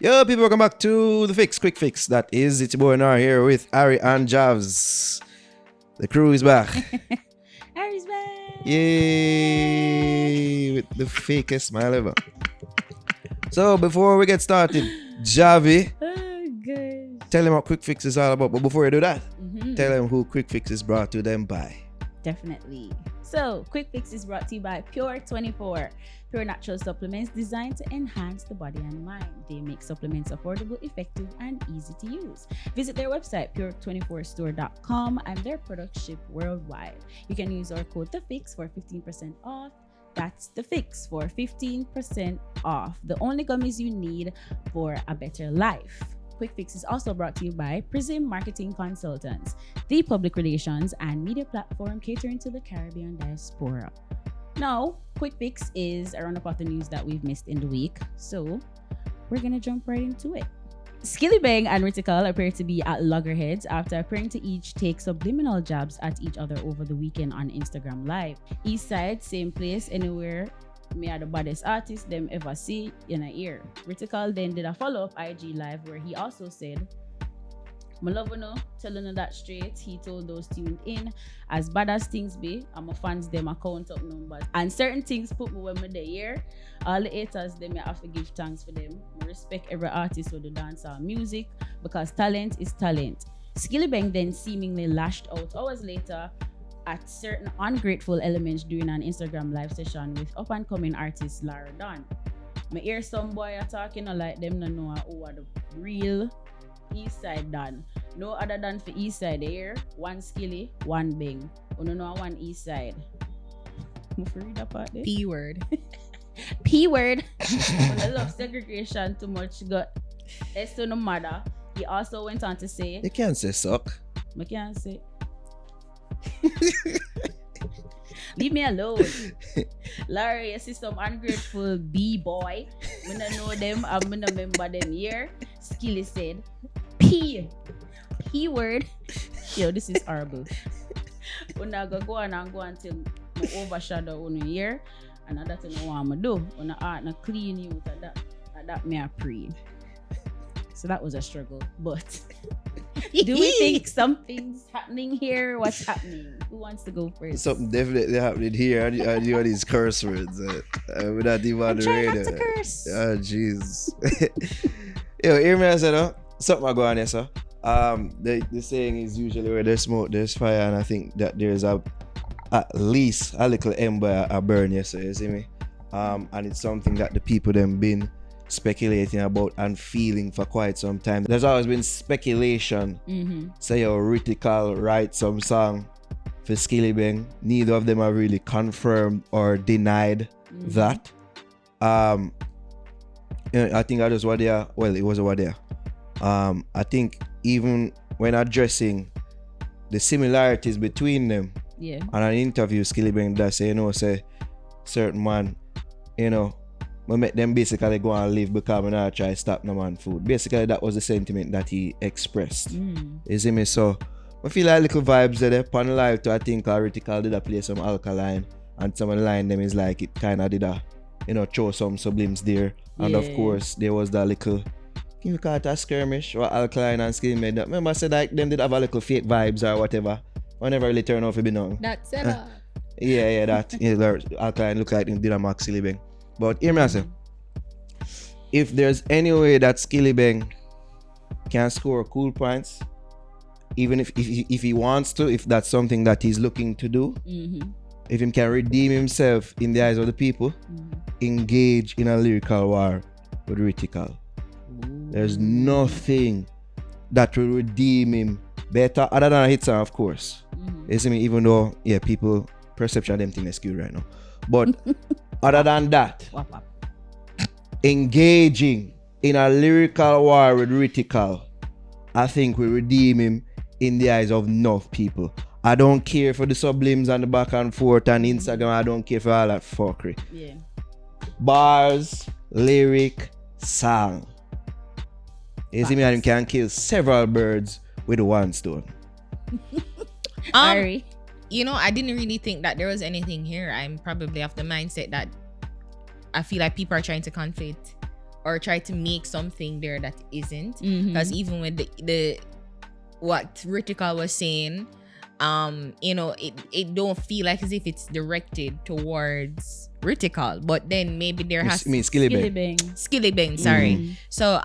Yo, people, welcome back to the Fix, Quik Fix. That is, it's your boy Nar here with Ari and Javs. The crew is back. Ari's back. Yay! With the fakest smile ever. So, before we get started, Javi, Good. tell them what Quik Fix is all about. But before you do that, tell them who Quik Fix is brought to them by. Definitely. So, Quik Fix is brought to you by Pure 24. Pure natural supplements designed to enhance the body and mind. They make supplements affordable, effective, and easy to use. Visit their website, pure24store.com, and their products ship worldwide. You can use our code THEFIX for 15% off. That's the fix for 15% off. The only gummies you need for a better life. Quik Fix is also brought to you by Prism Marketing Consultants, the public relations and media platform catering to the Caribbean diaspora. Now, Quik Fix is a roundup of the news that we've missed in the week, so we're gonna jump right into it. Skillibeng and Rytikal appear to be at loggerheads after appearing to each take subliminal jabs at each other over the weekend on Instagram Live. East side, same place, anywhere. Me are the baddest artist them ever see in a year. Rytikal then did a follow-up IG Live where he also said, "My love you know, telling you that straight." He told those tuned in, "As bad as things be, I'm a fans them a count up numbers. And certain things put me when me there here. All the haters them I have to give thanks for them. I respect every artist who do dancehall music because talent is talent." Skillibeng then seemingly lashed out hours later at certain ungrateful elements during an Instagram live session with up-and-coming artist Lara Don. Me hear some boy are talking like them no know who are the real East Side Don. No other than for East Side here, one Skilly, one Beng. You know one East Side. I'm read that part there. P word. P word. When I love segregation too much got S to no matter. He also went on to say, You can't say suck. I can't say. Leave me alone. Larry, you see some ungrateful B-boy. I don't know them, I'm gonna remember them here. Skilly said, P word. Yo, this is horrible. When I go on and go until I overshadow on here, and that's what I want to do. When I art and clean you, that me a pray. So that was a struggle, but do we think something's happening here? What's happening? Who wants to go first? Something definitely happening here. I do all these curse words. We're not even on the radio. Not to curse. Oh, jeez. Yo, hear me, I said, something I go on here, sir. The saying is usually where there's smoke, there's fire, and I think that there's at least a little ember a burn, yes, sir, you see me? And it's something that the people them been speculating about and feeling for quite some time. There's always been speculation. Say Rytikal write some song for Skillibeng. Neither of them are really confirmed or denied that. I think that was what they are. Well, it was what they are. I think even when addressing the similarities between them, on an interview, Skillibeng does say, say certain man, we make them basically go and live because we not try to stop no man food. Basically, that was the sentiment that he expressed. You see me? So, I feel like little vibes there. Upon live to I think Rytikal did play some alkaline, and some of the line them is like it kind of did throw some sublims there. And of course, there was that little, can you call it a skirmish or alkaline and Skillibeng made that. Remember I said like them did have a little fake vibes or whatever. Whenever really turn off it be known. That's it. Yeah, that. Alkaline look like him did a Max Skillibeng. But hear me I say, if there's any way that Skillibeng can score cool points, even if he wants to, if that's something that he's looking to do, if he can redeem himself in the eyes of the people, engage in a lyrical war with Rytikal. There's nothing that will redeem him better other than a hit song, of course. You see me? Even though, people perception of them thing is skewed right now. But other than that, engaging in a lyrical war with Rytikal, I think will redeem him in the eyes of enough people. I don't care for the sublims and the back and forth and Instagram. I don't care for all that fuckery. Bars, lyric, song. You see me? And him can kill several birds with one stone. Ari. I didn't really think that there was anything here. I'm probably of the mindset that I feel like people are trying to conflate or try to make something there that isn't. Mhm. Because even with the what Rytikal was saying, it don't feel like as if it's directed towards Rytikal, but then maybe there has I mean, Skillibeng. Skillibeng, sorry. Mhm. So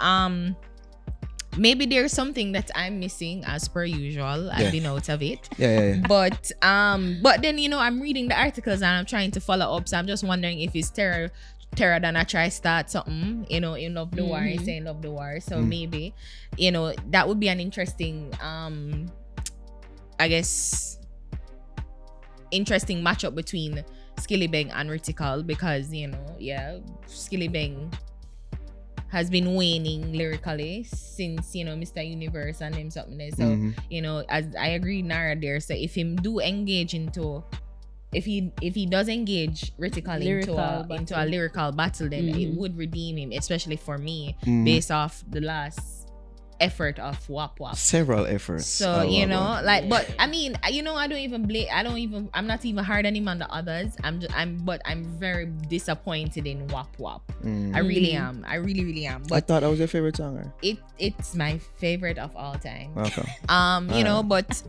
maybe there's something that I'm missing as per usual. I've been out of it. Yeah. But then I'm reading the articles and I'm trying to follow up. So I'm just wondering if it's Terra than I try start something, in Love the War, saying Love the War. So maybe, that would be an interesting I guess interesting matchup between Skillibeng and Rytikal, because Skillibeng has been waning lyrically since Mr. Universe and him something there. So as I agree Nara there, so if him do engage into if he does engage Rytikal into a lyrical battle, then it would redeem him, especially for me, based off the last effort of Wap Wap. Several efforts. So but I mean, I don't even blame. I'm not even hard on him on the others. I'm very disappointed in Wap Wap. I really am. I really, really am. But I thought that was your favorite song. Or? It's my favorite of all time. Okay. But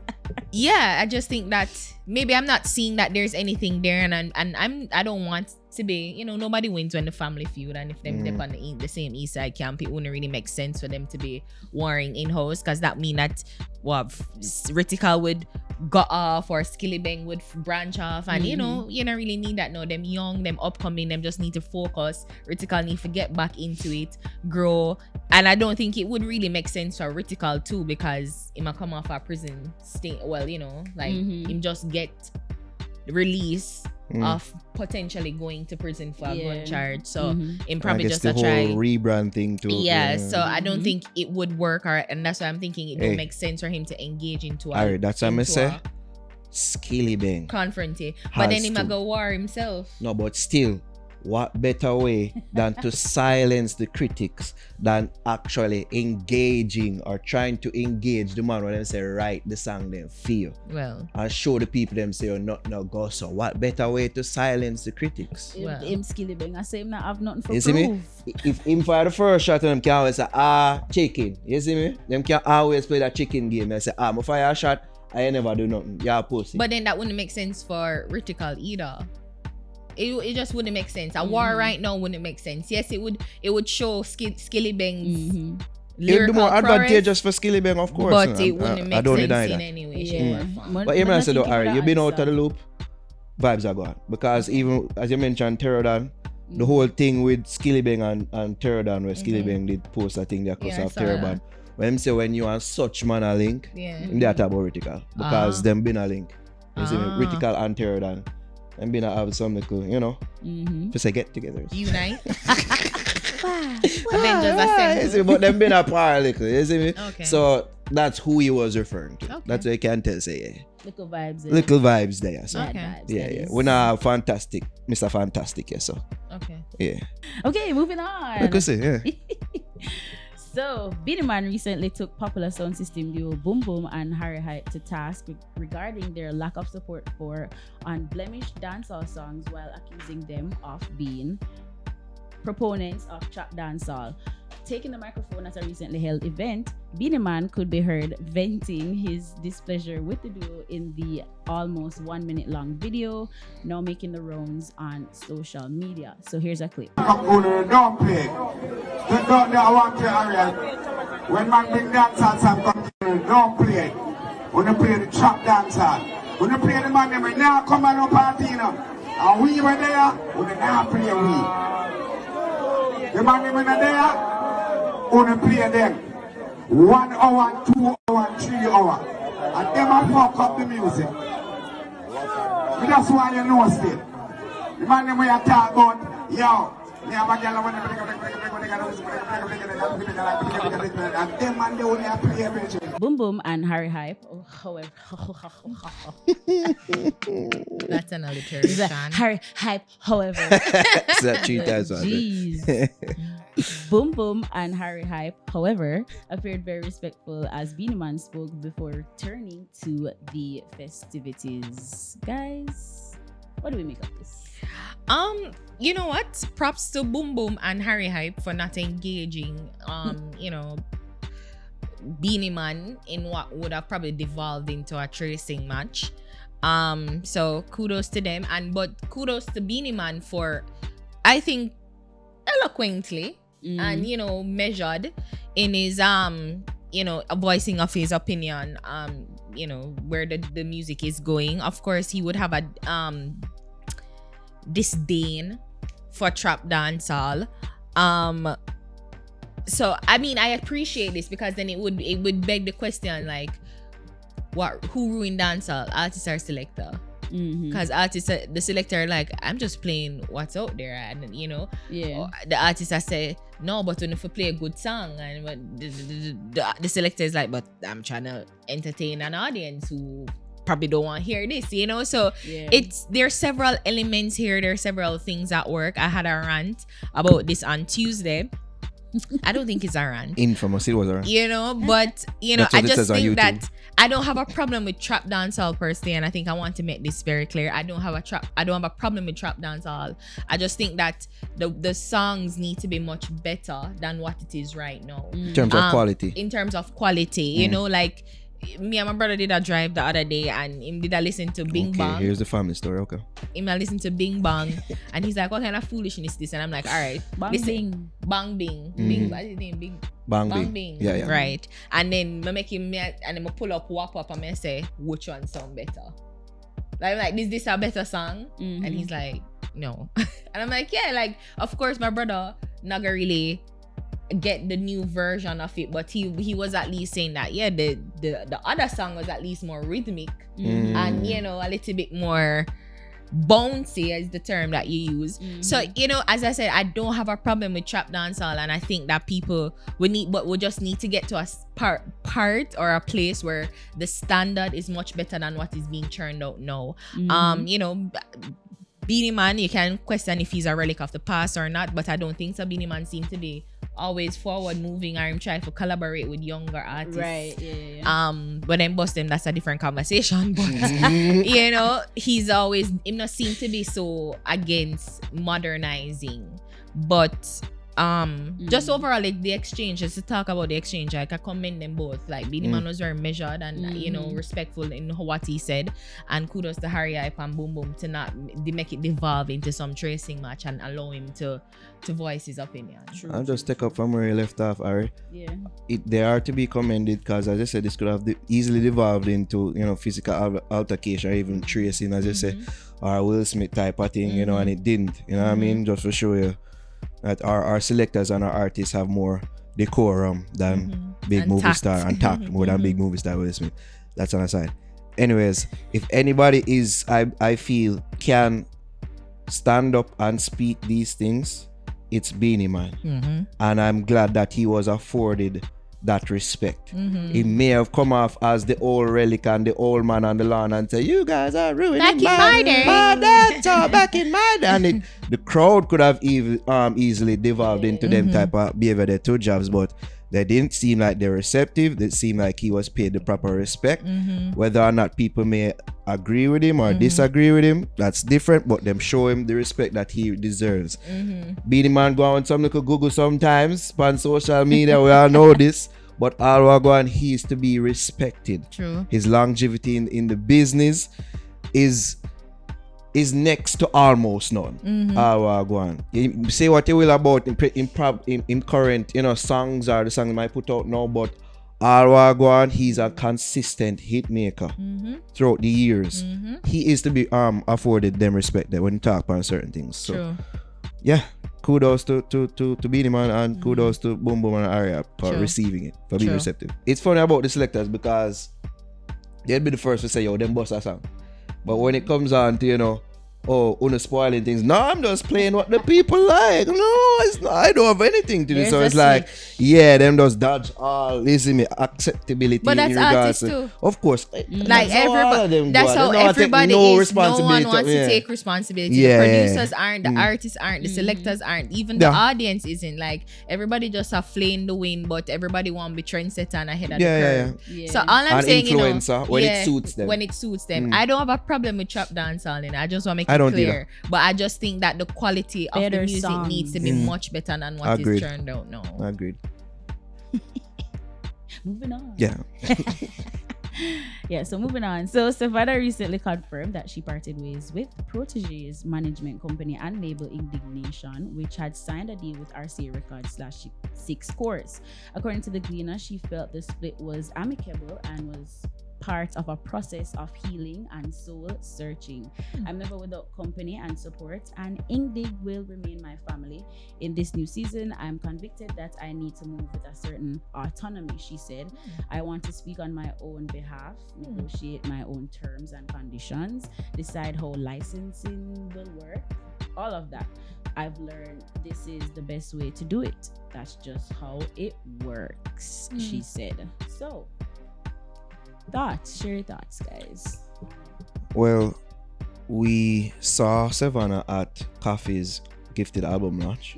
yeah, I just think that maybe I'm not seeing that there's anything there, and I don't want to be, nobody wins when the family feud, and if them dip on the same East Side camp, it wouldn't really make sense for them to be warring in-house, because that mean that Rytikal would go off or Skillibeng would branch off, and you don't really need that now. Them young, them upcoming, them just need to focus. Rytikal need to get back into it, grow, and I don't think it would really make sense for Rytikal too, because he might come off a prison state. Well, him just get release of potentially going to prison for a gun charge. So him probably just the a try whole rebrand thing too. Yeah, so I don't think it would work, and that's why I'm thinking it don't make sense for him to engage into a that's what I say. Skillibeng confronting, but then he might go war himself. No, but still, what better way than to silence the critics than actually engaging or trying to engage the man when they say write the song them feel and show the people them say not no go. So what better way to silence the critics? Him Skillibeng, I say him not have nothing for you proof. See me? If him fire the first shot, them can always say chicken. You see me? Them can always play that chicken game and say I fire a shot, I never do nothing. Yeah, pussy. But then that wouldn't make sense for Rytikal either. It just wouldn't make sense. A war right now wouldn't make sense. Yes, it would show Skillibeng's it would be more advantageous for Skillibeng, of course. But it wouldn't make sense in any way, shape, or form. But even I said, Ari, you've been out of the loop, vibes are gone. Because even, as you mentioned, Terrodan, the whole thing with Skillibeng and Terrodan, where Skillibeng did post a thing that cost off Terrodan. When you and such man a link, they are talking about Rytikal. Because them been a link. You see me? Rytikal and Terrodan. And been have some little, just a get together. Unite. Avengers Assemble. But them been a par little, you see me? Okay. So that's who he was referring to. Okay. That's what you can tell, say, Little vibes. Little vibes there. So. Okay. Vibes, Yeah. We're not fantastic, Mr. Fantastic, yeah, so. Okay. Yeah. Okay, moving on. Like I say, yeah. So, Beenie Man recently took popular sound system duo Boom Boom and Harry Hype to task regarding their lack of support for unblemished dancehall songs, while accusing them of being proponents of trap dancehall. Taking the microphone at a recently held event, Beenie Man could be heard venting his displeasure with the duo in the almost 1 minute long video, now making the rounds on social media. So here's a clip. Don't play. I want to area. When man bring dancehall, don't play. When you play the trap dancehall, when you play the man, they now come on party, and we were there, when they now play we. The man, they were there. Only play them 1 hour, 2 hours, 3 hours, and them a fuck up the music. But that's why you know still. The man them we are talk about, yo, me have a girl when and them man they only play everything. Boom Boom and Harry Hype, however, That's an alliteration. Harry Hype, however. Is that 3 times? Jeez. Boom Boom and Harry Hype, however, appeared very respectful as Beenie Man spoke before returning to the festivities. Guys, what do we make of this? You know what? Props to Boom Boom and Harry Hype for not engaging, you know, Beenie Man in what would have probably devolved into a tracing match. So kudos to them, but kudos to Beenie Man for, I think, eloquently and, you know, measured in his you know, a voicing of his opinion, you know, where the music is going. Of course, he would have a disdain for trap dancehall. So I mean, I appreciate this because then it would beg the question, like, who ruined dancehall, artist or selector? Because artists, the selector, like, I'm just playing what's out there, and you know, the artist I say no, but when if you play a good song, and the selector is like, but I'm trying to entertain an audience who probably don't want to hear this, you know. So there's several elements here. There are several things at work. I had a rant about this on Tuesday. I don't think it's a rant. Infamous, it was a rant. You know, but you know, I just think that I don't have a problem with trap dancehall per se, and I think I want to make this very clear. I don't have a problem with trap dancehall. I just think that the songs need to be much better than what it is right now. In terms of quality. In terms of quality, you know, like me and my brother did a drive the other day, and him did a listen to Bing Bang. Here's the family story. Okay. Him a listen to Bing Bang, and he's like, "What kind of foolishness is this?" And I'm like, "All right, Bang listen, Bing, Bang Bing, Bing, what's his name? Bing Bang Bing. Yeah. Right." And then I make him, and then I pull up Wap Up, and I say, "Which one sound better?" Like, I'm like, "Is this a better song?" And he's like, "No." And I'm like, "Yeah, like, of course, my brother not gonna really get the new version of it, but he was at least saying that the other song was at least more rhythmic and, you know, a little bit more bouncy is the term that you use. So, you know, as I said, I don't have a problem with trap dancehall, and I think that people we just need to get to a part or a place where the standard is much better than what is being churned out now. You know, Beenie Man, you can question if he's a relic of the past or not, but I don't think so. Beenie Man seems to be always forward moving, or him try to collaborate with younger artists. Right, yeah. But then bust him, that's a different conversation. But you know, him not seem to be so against modernizing. But just overall, like the exchange, just to talk about the exchange, like I commend them both. Like Beenie Man was very measured and you know, respectful in what he said, and kudos to Harry Hype and Boom Boom to not make it devolve into some tracing match and allow him to voice his opinion. I'll just take up from where you left off, Harry. Yeah. They are to be commended because, as I said, this could have easily devolved into, you know, physical altercation or even tracing, as you say, or a Will Smith type of thing, you know, and it didn't. You know what I mean? Just to show you that our selectors and our artists have more decorum than big and movie tact. star and tact more than big movie star Will Smith. That's on the side. Anyways, if anybody is, I feel, can stand up and speak these things, it's Beenie Man. And I'm glad that he was afforded that respect. He may have come off as the old relic and the old man on the lawn and say, "You guys are ruining my dancehall back in my day." And the crowd could have easily devolved into them type of behavior, their two jobs, but they didn't seem like they're receptive. They seemed like he was paid the proper respect. Whether or not people may agree with him or disagree with him, that's different, but them show him the respect that he deserves. Beenie Man go on some little Google sometimes on social media, we all know this, but all we're going, he is to be respected. True. His longevity in the business is next to almost none. All we're going. You say what you will about in current, you know, songs or the song he might put out now, but all we're going, he's a consistent hit maker throughout the years. He is to be afforded them respect there when you talk about certain things. So True. yeah, kudos to Beenie Man and kudos to Boom Boom and Aria for receiving it, for being receptive. It's funny about the selectors because they'll be the first to say, "Yo, them bust a song." But when it comes on to, you know, "Oh, una spoiling things," no, I'm just playing what the people like. No, it's not. I don't have anything to do. So it's like, yeah, them just dodge all, listen me, acceptability. But that's in regards artists to, too. Of course. Like everybody, that's how everybody is. No one wants to take responsibility. The producers aren't, the artists aren't, the selectors aren't, even the audience isn't. Like everybody just a flame in the wind, but everybody want to be trendsetter and ahead of the curve. So all I'm saying, you know, when it suits them. When it suits them. I don't have a problem with trap dancehall, and I just want to make perfectly I don't clear. But I just think that the quality of Better the music songs. needs to be much better than what Agreed. is turned out now. Agreed. Moving on. Yeah. Yeah, so moving on. So Sevana recently confirmed that she parted ways with Protoje's management company and label In.Digg.Nation, which had signed a deal with RCA Records /6 Course. According to the Gleaner, she felt the split was amicable and was part of a process of healing and soul searching. I'm never without company and support, and In.Digg will remain my family. In this new season, I'm convicted that I need to move with a certain autonomy, she said. I want to speak on my own behalf, negotiate my own terms and conditions, decide how licensing will work, all of that. I've learned this is the best way to do it. That's just how it works, she said. So, share your thoughts, guys. Well, we saw Sevana at Coffee's gifted album launch,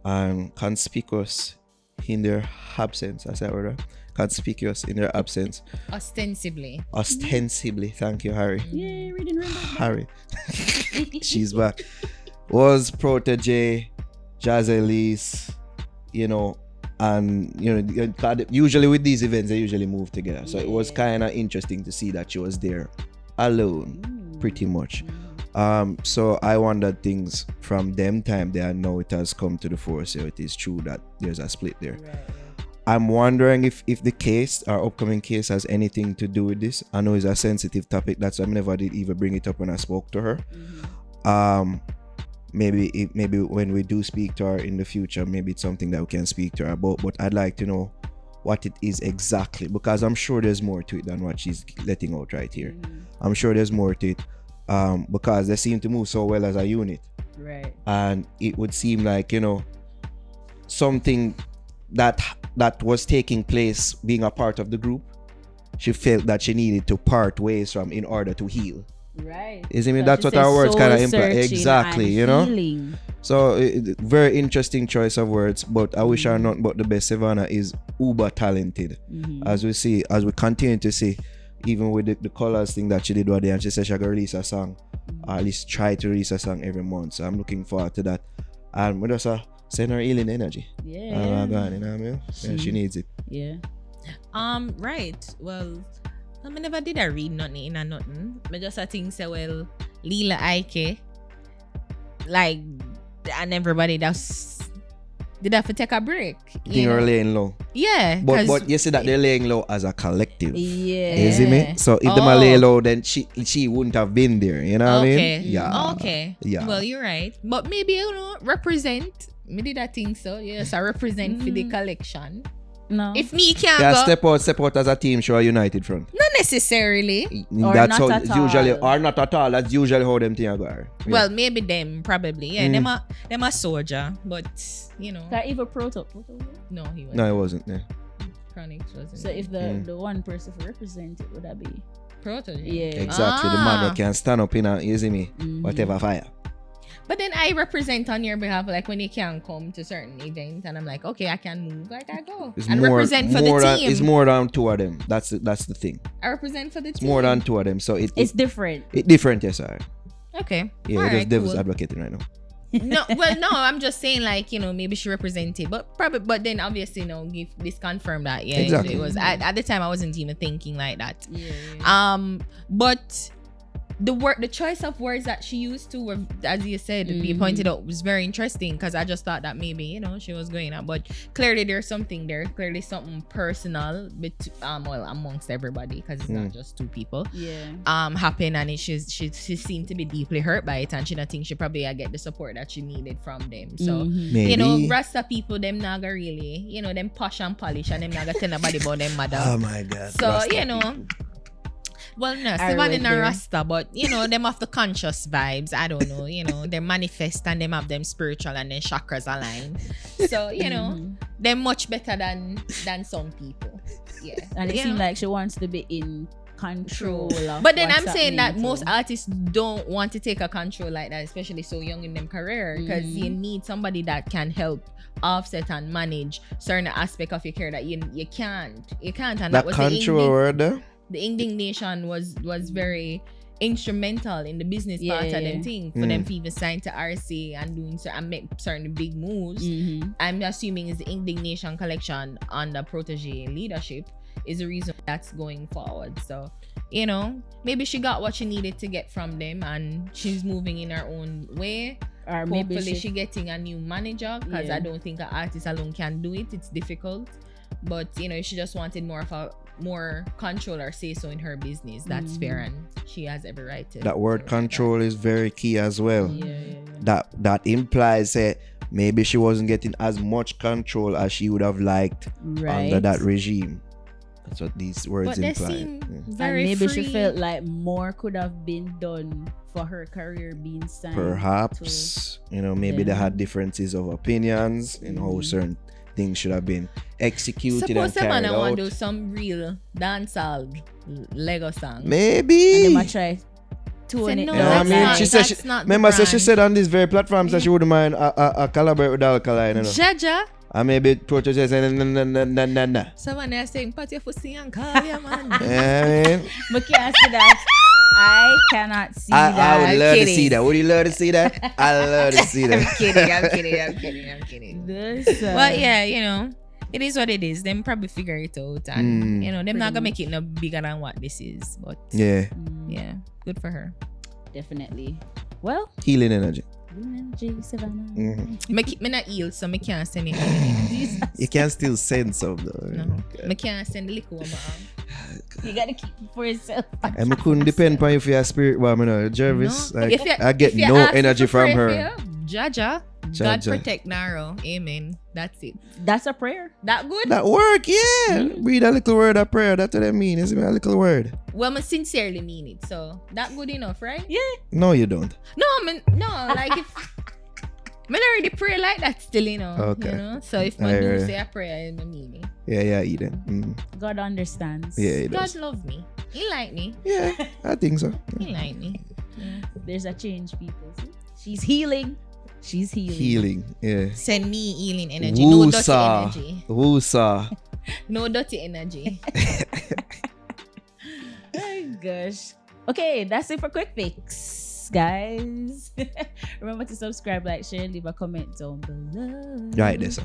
and conspicuous in their absence, as I order, conspicuous in their absence, Ostensibly. thank you, Harry. Yay, reading Rainbow. Harry, she's back. Was Protoje, Jazz Elise, and usually with these events they usually move together, so it was kind of interesting to see that she was there alone pretty much. So I wondered things from them time there, and now it has come to the fore, so it is true that there's a split there. I'm wondering if the case, our upcoming case, has anything to do with this. I know it's a sensitive topic, that's why I never did even bring it up when I spoke to her. Maybe when we do speak to her in the future, maybe it's something that we can speak to her about, but I'd like to know what it is exactly, because I'm sure there's more to it than what she's letting out right here. I'm sure there's more to it, because they seem to move so well as a unit, Right. and it would seem like something that was taking place being a part of the group, she felt that she needed to part ways from in order to heal. Right. Is I mean, So that's she what says our words kind of soul imply. searching Exactly, and healing. So very interesting choice of words, but I wish her nothing but the best. Sevana is uber talented, as we continue to see, even with the colors thing that she did one day, and she said she gonna release a song, or at least try to release a song every month. So I'm looking forward to that, and we just send her healing energy. Yeah. Yeah, she needs it. Yeah. Right. Well, I never did read nothing in nothing. I just think say, well, Lila Ike, like, and everybody that's did have to take a break. Think her laying low. Yeah. But you see that they're laying low as a collective. Yeah. You see me? So if them lay low, then she wouldn't have been there. You know what I mean? Yeah. Okay. Yeah. Well, you're right. But maybe, represent. Me did that thing so. Yes, I represent for the collection. No. If me can't Yeah, go. step out as a team, show a united front. Not necessarily. Or That's not how at it's usually, all. or not at all. That's usually how them things go. Yeah. Well, maybe them, probably. Yeah, them a soldier. But, That even Proto. no, he wasn't. No, it wasn't. Yeah. Chronix wasn't. So if the one person for represent it, would that be? Protoje. Yeah. Exactly. The man who can stand up in a, you see me, whatever fire. But then I represent on your behalf, like when you can come to certain events, and I'm like, okay, I can move, like I go It's and more, represent for more the than, team. It's more than two of them. That's the thing. I represent for the It's team. more than two of them. So It's different. it different, yes, sir. Okay. Yeah, Alright, there's devil's cool. advocating right now. No, well, no, I'm just saying, like, maybe she represented, but then obviously, give this confirm that, yeah, Exactly. it was at the time I wasn't even thinking like that. Yeah. But the choice of words that she used to were, as you said, you pointed out, was very interesting, because I just thought that maybe she was going out, but clearly there's something there, clearly something personal, amongst everybody, because it's not just two people. Yeah. Happen, and she seemed to be deeply hurt by it, and she don't think she probably get the support that she needed from them. So Maybe. Rasta people, them not gonna really, them posh and polish, and them not gonna tell nobody about them mother. Oh my God. So Rasta well, no, I Sevana went in a there. Rasta, but them have the conscious vibes. I don't know, they manifest, and them have them spiritual, and then chakras align. So they're much better than some people. Yeah, And it seems like she wants to be in control of but then what's I'm saying that happening most too. artists don't want to take a control like that, especially so young in their career, because you need somebody that can help offset and manage certain aspect of your career that you can't, and that that was control word there. the In.Digg.Nation was very instrumental in the business part of them thing for Mm. them to even sign to RCA and doing and make certain big moves. I'm assuming is the In.Digg.Nation collection under Protoje leadership is the reason that's going forward. So, you know, maybe she got what she needed to get from them and she's moving in her own way. Or maybe Hopefully she getting a new manager, because I don't think an artist alone can do it. It's difficult. But, you know, she just wanted more control or say so in her business. That's fair, and she has every right to. That word control is very key as well. Yeah. That implies that maybe she wasn't getting as much control as she would have liked under that regime. That's what these words But they imply. seem And very maybe free. she felt like more could have been done for her career being signed. Perhaps, you know, maybe they had differences of opinions in how certain things should have been executed Suppose and the man carried want to out. do some real dancehall Lego song. And Maybe. they might try tone Say it no, down. I that's mean, not- she said that's not the remember, so she brand. said on these very platforms that she wouldn't mind a collaborate with Alkaline, you know. Jaja. And maybe Protoje said, nah. Someone else saying, "Pat your pussy and call your man." I mean, But can't see that. I cannot see I that. would love to kidding. see that. Would you love to see that? I love to see I'm that. kidding. This, But yeah, you know, it is what it is. Them probably figure it out, and you know, them not gonna make it no bigger than what this is. But Yeah, yeah, good for her. Definitely. Well, healing energy. Energy, Savannah. Me not ill, so me can't send it. You can still send some though. No, me can't send the liquor on my arm. You gotta keep it for yourself. And I couldn't depend upon you for your spirit bomb, you know. Jervis, No. like, If you- I get if you no ask me energy to pray from for her. you, Jaja, God Jaja. protect Naro. Amen. That's it. That's a prayer. That good? That work, yeah. Read a little word of prayer. That's what I mean. Isn't it a little word? Well, I sincerely mean it. So that good enough, right? Yeah. No, you don't. No, like if I already pray like that still, you know. Okay. You know? So if I do Alright. say a prayer, I mean it. Yeah, Eden. God understands. Yeah, he God does. love me. He like me. Yeah, I think so. He like me. Yeah. There's a change, people. See? She's healing. She's healing. Healing, yeah. Send me healing energy. No dirty Woosa. energy. Woosa. No dirty energy. Oh gosh. Okay, that's it for Quik Fix, guys. Remember to subscribe, like, share, leave a comment down below. Right there, so.